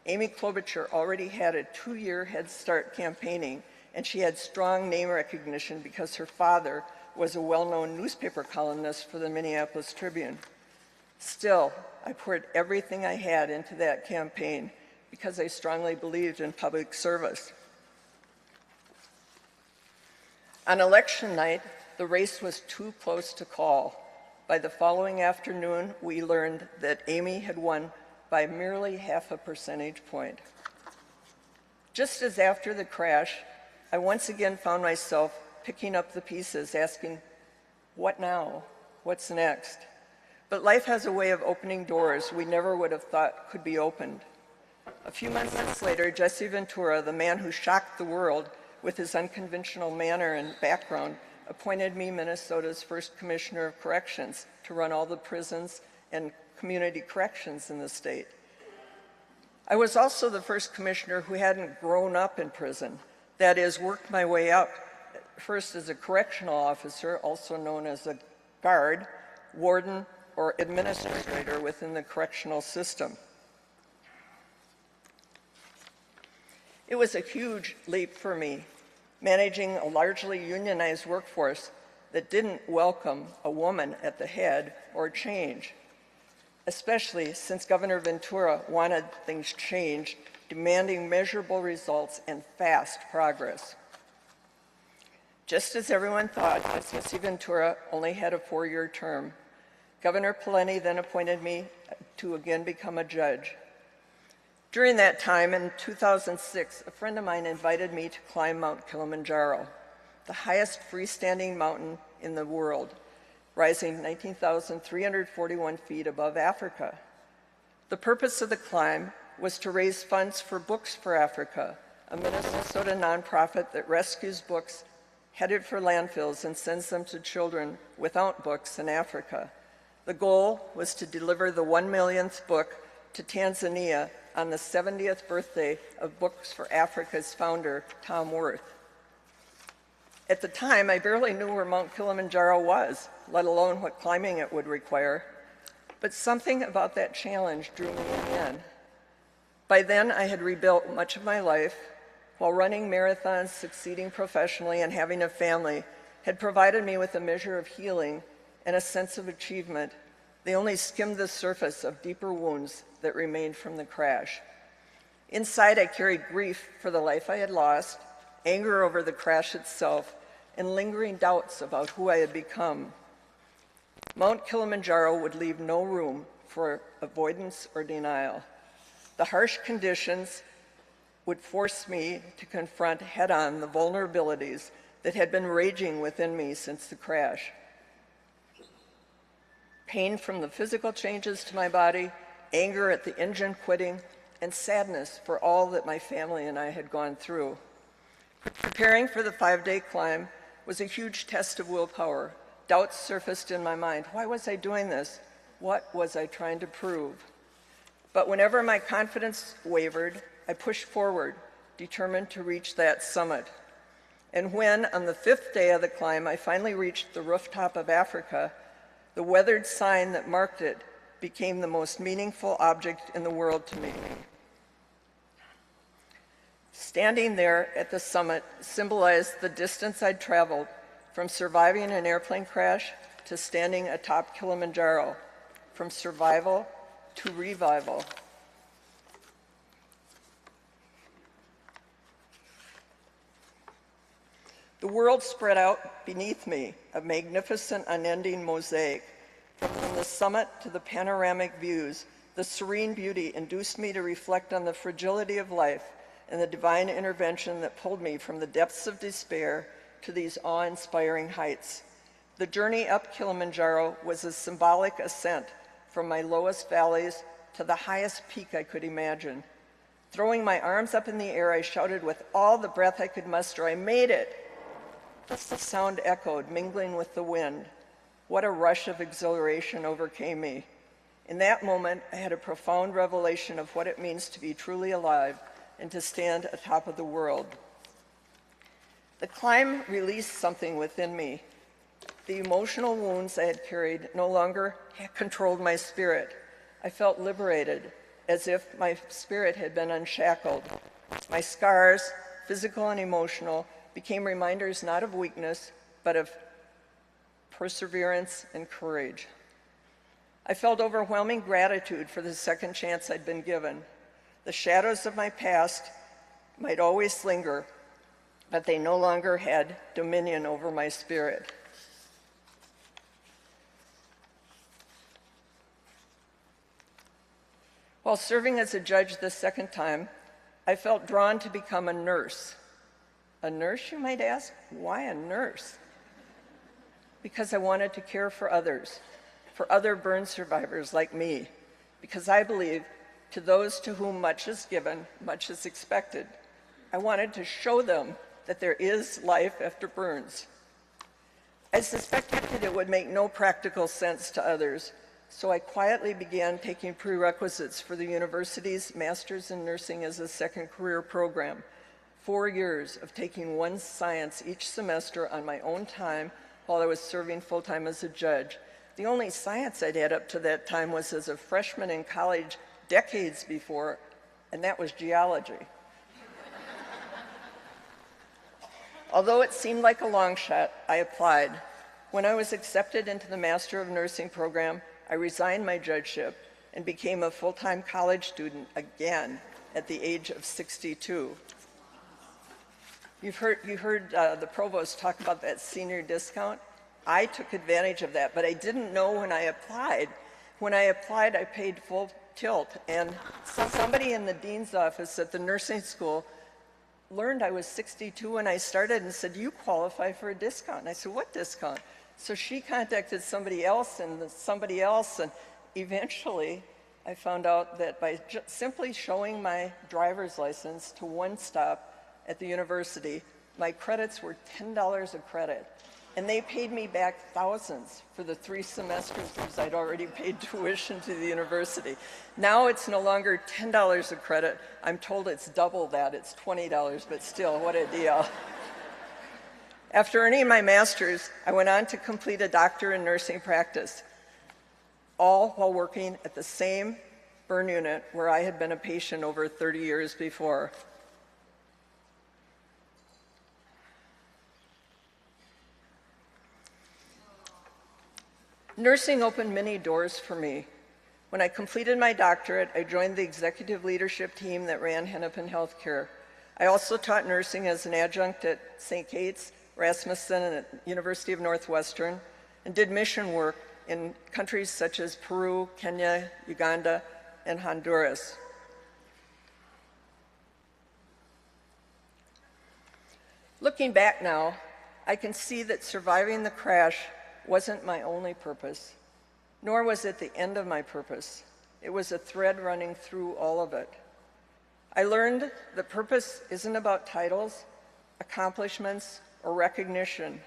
Amy Klobuchar already had a 2-year head start campaigning, and she had strong name recognition because her father was a well-known newspaper columnist for the Minneapolis Tribune. Still, I poured everything I had into that campaign because I strongly believed in public service. On election night, the race was too close to call. By the following afternoon, we learned that Amy had won by merely 0.5 percentage point. Just as after the crash, I once again found myself picking up the pieces, asking, what now? What's next? But life has a way of opening doors we never would have thought could be opened. A few months later, Jesse Ventura, the man who shocked the world with his unconventional manner and background, appointed me Minnesota's first Commissioner of Corrections to run all the prisons and community corrections in the state. I was also the first commissioner who hadn't grown up in prison, that is, worked my way up, first as a correctional officer, also known as a guard, warden, or administrator within the correctional system. It was a huge leap for me, managing a largely unionized workforce that didn't welcome a woman at the head or change, especially since Governor Ventura wanted things changed, demanding measurable results and fast progress. Just as everyone thought, Jesse Ventura only had a 4-year term. Governor Pawlenty then appointed me to again become a judge. During that time, in 2006, a friend of mine invited me to climb Mount Kilimanjaro, the highest freestanding mountain in the world, rising 19,341 feet above Africa. The purpose of the climb was to raise funds for Books for Africa, a Minnesota nonprofit that rescues books headed for landfills and sends them to children without books in Africa. The goal was to deliver the 1 millionth book to Tanzania on the 70th birthday of Books for Africa's founder, Tom Worth. At the time, I barely knew where Mount Kilimanjaro was, let alone what climbing it would require. But something about that challenge drew me in. By then, I had rebuilt much of my life, while running marathons, succeeding professionally, and having a family had provided me with a measure of healing and a sense of achievement. They only skimmed the surface of deeper wounds that remained from the crash. Inside, I carried grief for the life I had lost, anger over the crash itself, and lingering doubts about who I had become. Mount Kilimanjaro would leave no room for avoidance or denial. The harsh conditions would force me to confront head-on the vulnerabilities that had been raging within me since the crash. Pain from the physical changes to my body, anger at the engine quitting, and sadness for all that my family and I had gone through. Preparing for the 5-day climb was a huge test of willpower. Doubts surfaced in my mind. Why was I doing this? What was I trying to prove? But whenever my confidence wavered, I pushed forward, determined to reach that summit. And when, on the 5th day of the climb, I finally reached the rooftop of Africa, the weathered sign that marked it became the most meaningful object in the world to me. Standing there at the summit symbolized the distance I'd traveled from surviving an airplane crash to standing atop Kilimanjaro, from survival to revival. The world spread out beneath me, a magnificent, unending mosaic. From the summit to the panoramic views, the serene beauty induced me to reflect on the fragility of life and the divine intervention that pulled me from the depths of despair to these awe-inspiring heights. The journey up Kilimanjaro was a symbolic ascent from my lowest valleys to the highest peak I could imagine. Throwing my arms up in the air, I shouted with all the breath I could muster, "I made it!" The sound echoed, mingling with the wind. What a rush of exhilaration overcame me. In that moment, I had a profound revelation of what it means to be truly alive and to stand atop of the world. The climb released something within me. The emotional wounds I had carried no longer controlled my spirit. I felt liberated, as if my spirit had been unshackled. My scars, physical and emotional, became reminders not of weakness, but of perseverance and courage. I felt overwhelming gratitude for the second chance I'd been given. The shadows of my past might always linger, but they no longer had dominion over my spirit. While serving as a judge the second time, I felt drawn to become a nurse. A nurse, you might ask? Why a nurse? Because I wanted to care for others, for other burn survivors like me, because I believe to those to whom much is given, much is expected. I wanted to show them that there is life after burns. I suspected it would make no practical sense to others, so I quietly began taking prerequisites for the university's Master's in Nursing as a Second Career program. 4 years of taking one science each semester on my own time while I was serving full-time as a judge. The only science I'd had up to that time was as a freshman in college decades before, and that was geology. Although it seemed like a long shot, I applied. When I was accepted into the Master of Nursing program, I resigned my judgeship and became a full-time college student again at the age of 62. You heard the provost talk about that senior discount. I took advantage of that, but I didn't know when I applied. When I applied, I paid full tilt, and somebody in the dean's office at the nursing school learned I was 62 when I started and said, "You qualify for a discount." And I said, "What discount?" So she contacted somebody else, and eventually I found out that by simply showing my driver's license to one stop at the university, my credits were $10 a credit. And they paid me back thousands for the 3 semesters because I'd already paid tuition to the university. Now it's no longer $10 a credit. I'm told it's double that. It's $20, but still, what a deal. After earning my master's, I went on to complete a doctor in nursing practice. all while working at the same burn unit where I had been a patient over 30 years before. Nursing opened many doors for me. When I completed my doctorate, I joined the executive leadership team that ran Hennepin Healthcare. I also taught nursing as an adjunct at St. Kate's, Rasmussen, and at University of Northwestern, and did mission work in countries such as Peru, Kenya, Uganda, and Honduras. Looking back now, I can see that surviving the crash wasn't my only purpose, nor was it the end of my purpose. It was a thread running through all of it. I learned that purpose isn't about titles, accomplishments, or recognition.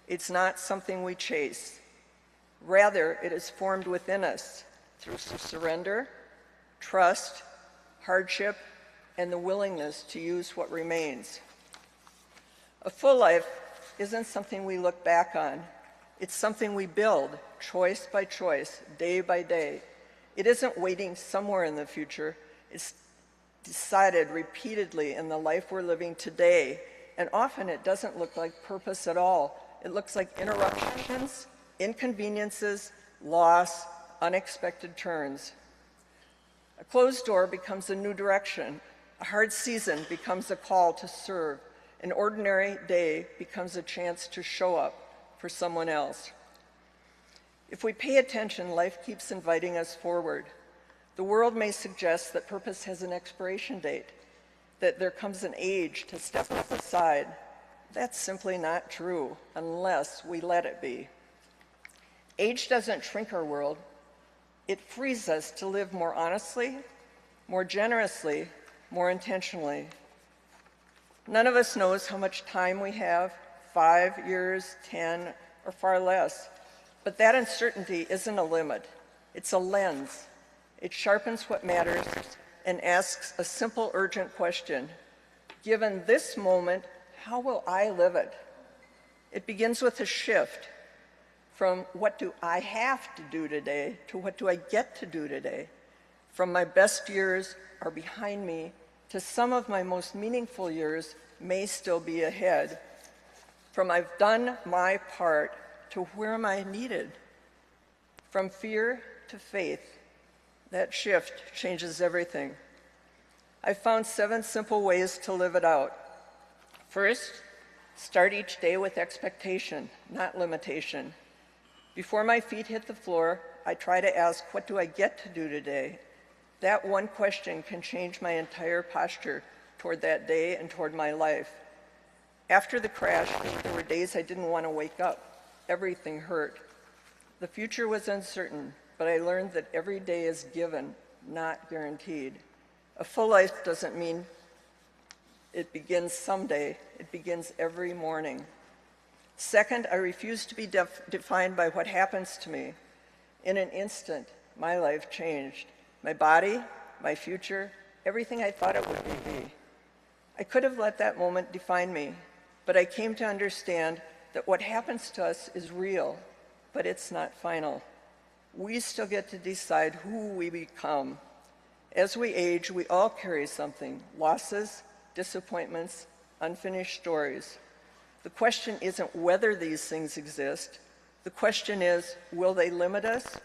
It's not something we chase. Rather, it is formed within us through surrender, trust, hardship, and the willingness to use what remains. A full life isn't something we look back on. It's something we build, choice by choice, day by day. It isn't waiting somewhere in the future. It's decided repeatedly in the life we're living today, and often it doesn't look like purpose at all. It looks like interruptions, inconveniences, loss, unexpected turns. A closed door becomes a new direction. A hard season becomes a call to serve. An ordinary day becomes a chance to show up for someone else. If we pay attention, life keeps inviting us forward. The world may suggest that purpose has an expiration date, that there comes an age to step aside. That's simply not true unless we let it be. Age doesn't shrink our world. It frees us to live more honestly, more generously, more intentionally. None of us knows how much time we have, 5 years, 10, or far less. But that uncertainty isn't a limit. It's a lens. It sharpens what matters and asks a simple, urgent question. Given this moment, how will I live it? It begins with a shift from what do I have to do today to what do I get to do today. From my best years are behind me to some of my most meaningful years may still be ahead. From I've done my part to where am I needed? From fear to faith, that shift changes everything. I found 7 simple ways to live it out. First, start each day with expectation, not limitation. Before my feet hit the floor, I try to ask, what do I get to do today? That one question can change my entire posture toward that day and toward my life. After the crash, there were days I didn't want to wake up. Everything hurt. The future was uncertain, but I learned that every day is given, not guaranteed. A full life doesn't mean it begins someday. It begins every morning. Second, I refuse to be defined by what happens to me. In an instant, my life changed. My body, my future, everything I thought it would be. I could have let that moment define me, but I came to understand that what happens to us is real, but it's not final. We still get to decide who we become. As we age, we all carry something, losses, disappointments, unfinished stories. The question isn't whether these things exist. The question is, will they limit us,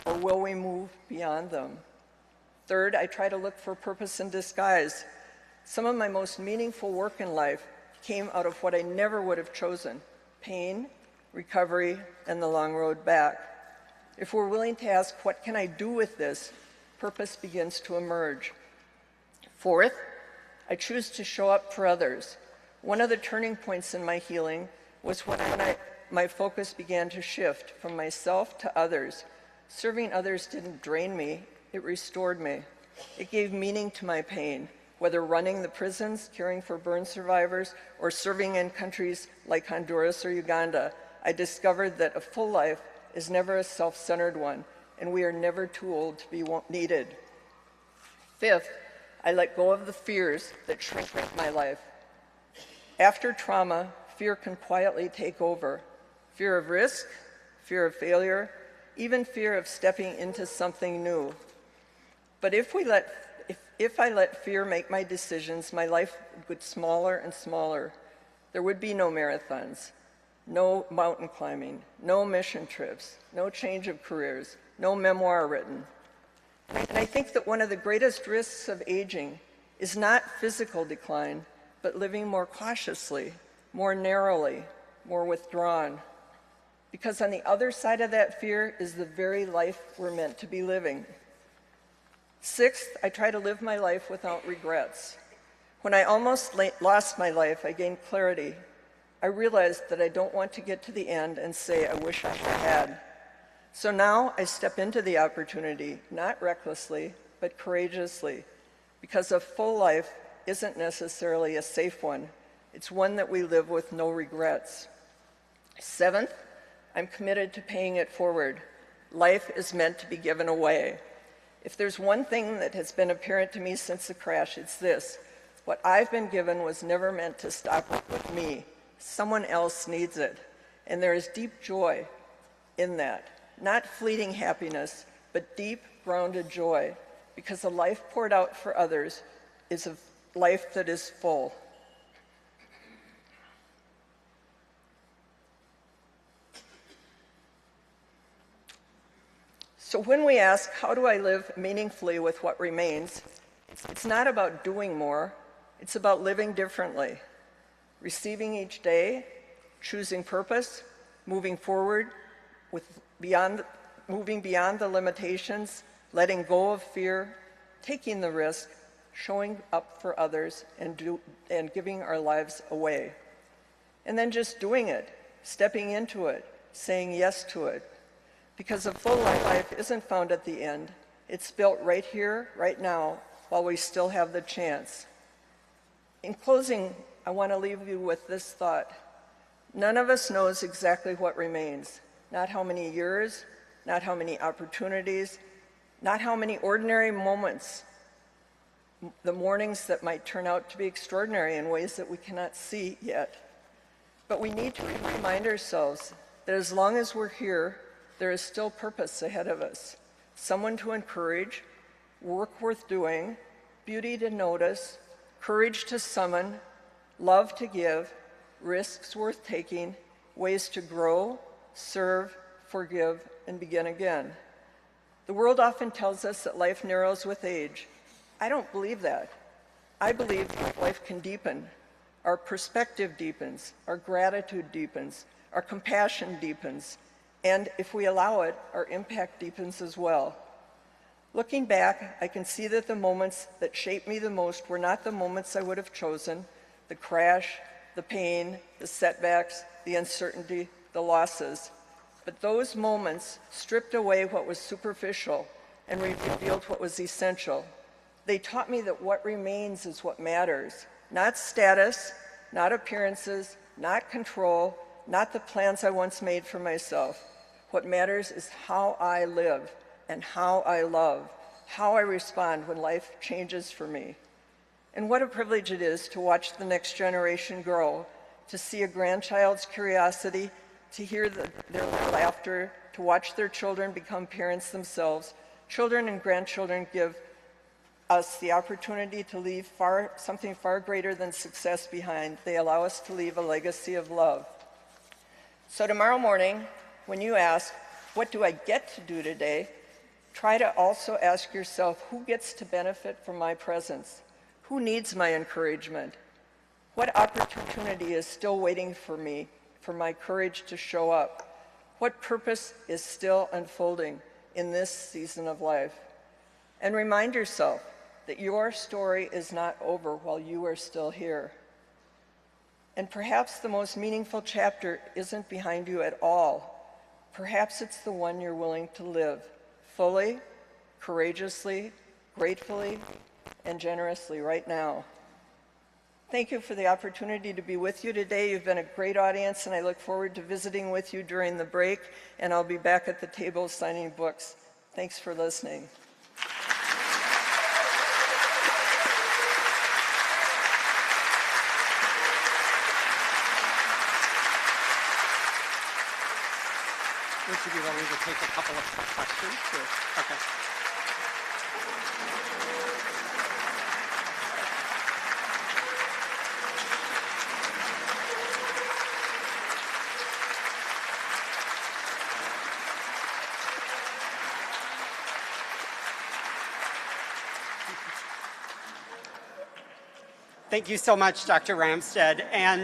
or will we move beyond them? Third, I try to look for purpose in disguise. Some of my most meaningful work in life came out of what I never would have chosen: pain, recovery, and the long road back. If we're willing to ask, what can I do with this, purpose begins to emerge. Fourth, I choose to show up for others. One of the turning points in my healing was when my focus began to shift from myself to others. Serving others didn't drain me, it restored me. It gave meaning to my pain. Whether running the prisons, caring for burn survivors, or serving in countries like Honduras or Uganda, I discovered that a full life is never a self-centered one, and we are never too old to be needed. Fifth, I let go of the fears that shrink my life. After trauma, fear can quietly take over. Fear of risk, fear of failure, even fear of stepping into something new. But if I let fear make my decisions, my life would get smaller and smaller. There would be no marathons, no mountain climbing, no mission trips, no change of careers, no memoir written. And I think that one of the greatest risks of aging is not physical decline, but living more cautiously, more narrowly, more withdrawn. Because on the other side of that fear is the very life we're meant to be living. Sixth, I try to live my life without regrets. When I almost lost my life, I gained clarity. I realized that I don't want to get to the end and say, I wish I had. So now I step into the opportunity, not recklessly, but courageously, because a full life isn't necessarily a safe one. It's one that we live with no regrets. Seventh, I'm committed to paying it forward. Life is meant to be given away. If there's one thing that has been apparent to me since the crash, it's this. What I've been given was never meant to stop with me. Someone else needs it. And there is deep joy in that. Not fleeting happiness, but deep, grounded joy. Because a life poured out for others is a life that is full. So when we ask, how do I live meaningfully with what remains, it's not about doing more, it's about living differently. Receiving each day, choosing purpose, moving forward, moving beyond the limitations, letting go of fear, taking the risk, showing up for others, and giving our lives away. And then just doing it, stepping into it, saying yes to it. Because a full life isn't found at the end. It's built right here, right now, while we still have the chance. In closing, I want to leave you with this thought. None of us knows exactly what remains. Not how many years, not how many opportunities, not how many ordinary moments, the mornings that might turn out to be extraordinary in ways that we cannot see yet. But we need to remind ourselves that as long as we're here, there is still purpose ahead of us. Someone to encourage, work worth doing, beauty to notice, courage to summon, love to give, risks worth taking, ways to grow, serve, forgive, and begin again. The world often tells us that life narrows with age. I don't believe that. I believe that life can deepen. Our perspective deepens, our gratitude deepens, our compassion deepens, and if we allow it, our impact deepens as well. Looking back, I can see that the moments that shaped me the most were not the moments I would have chosen, the crash, the pain, the setbacks, the uncertainty, the losses. But those moments stripped away what was superficial and revealed what was essential. They taught me that what remains is what matters, not status, not appearances, not control, not the plans I once made for myself. What matters is how I live and how I love, how I respond when life changes for me. And what a privilege it is to watch the next generation grow, to see a grandchild's curiosity, to hear their laughter, to watch their children become parents themselves. Children and grandchildren give us the opportunity to leave something far greater than success behind. They allow us to leave a legacy of love. So tomorrow morning, when you ask, what do I get to do today? Try to also ask yourself, who gets to benefit from my presence? Who needs my encouragement? What opportunity is still waiting for me, for my courage to show up? What purpose is still unfolding in this season of life? And remind yourself that your story is not over while you are still here. And perhaps the most meaningful chapter isn't behind you at all. Perhaps it's the one you're willing to live fully, courageously, gratefully, and generously right now. Thank you for the opportunity to be with you today. You've been a great audience, and I look forward to visiting with you during the break, and I'll be back at the table signing books. Thanks for listening. Would you be willing to take a couple of questions? Okay. Thank you so much, Dr. Ramstad. And